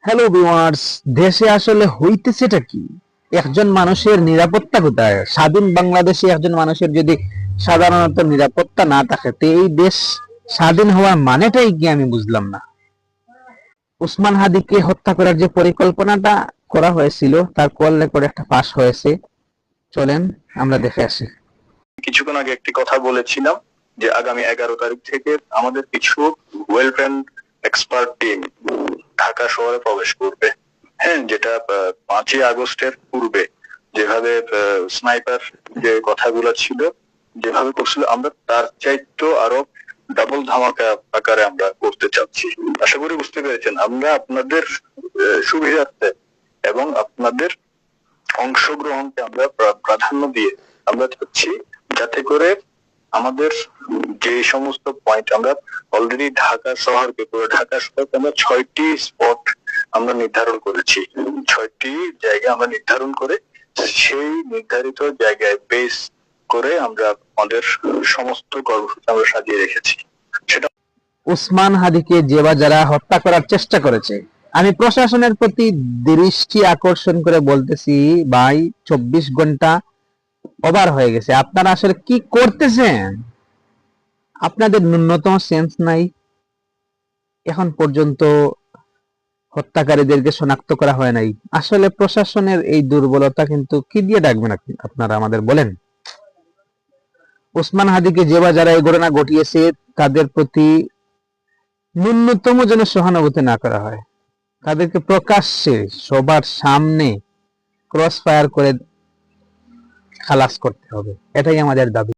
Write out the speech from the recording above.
Hello viewers, দেশে আসলে হইতেছেটা কি? একজন মানুষের নিরাপত্তা কোথায়? স্বাধীন বাংলাদেশে একজন মানুষের যদি সাধারণত নিরাপত্তা না থাকে, তো এই দেশ স্বাধীন হওয়ার মানেটাই কি আমি বুঝলাম না। উসমান হাদিকে হত্যা করার যে পরিকল্পনাটা করা হয়েছিল, তার কল রেকর্ড একটা পাস হয়েছে। চলেন আমরা দেখে আসি। কিছুক্ষণ আগে একটি কথা বলেছিলাম যে আগামী 11 তারিখ থেকে আমাদের কিছু well trend expert team Dhaka শহরে প্রবেশ করবে। হ্যাঁ, যেটা 5ই আগস্টের পূর্বে যেভাবে স্নাইপার যে কথাগুলো ছিল, যেভাবে করছিল, আমরা তার চাইতে আরো ডাবল ধামাকা আকারে আমরা করতে চাচ্ছি। আশা করি বুঝতে পেরেছেন। আমরা আপনাদের সুবিধার্থে এবং আপনাদের অংশগ্রহণকে আমরা প্রাধান্য দিয়ে আমরা চাচ্ছি যাতে করে আমাদের যে সমস্ত পয়েন্ট আমরা অলরেডি ঢাকা শহরকে, পুরো ঢাকা শহরকে আমরা 6টি স্পট আমরা নির্ধারণ করেছি। 6টি জায়গা আমরা নির্ধারণ করে সেই নির্ধারিত জায়গায় বেস করে আমরা আমাদের সমস্ত কর্মসূচি আমরা সাজিয়ে রেখেছি। সেটা উসমান হাদিকে যে বা যারা হত্যা করার চেষ্টা করেছে, আমি প্রশাসনের প্রতি দৃষ্টি আকর্ষণ করে বলতেছি, ভাই 24 ঘন্টা ওভার হয়ে গেছে। আপনারা আসলে কি করতেছেন? আপনাদের ন্যূনতম সেন্স নাই? এখন পর্যন্ত হত্যাকারীদেরকে শনাক্ত করা হয় নাই। আসলে প্রশাসনের এই দুর্বলতা কিন্তু কি দিয়ে ডাকবেন আপনারা আমাদের বলেন। ওসমান হাদিকে যে বা যারা এই ঘটনা ঘটিয়েছে, তাদের প্রতি ন্যূনতম যেন সহানুভূতি না করা হয়। তাদেরকে প্রকাশ্যে সবার সামনে ক্রস ফায়ার করে খালাস করতে হবে, এটাই আমাদের দাবি।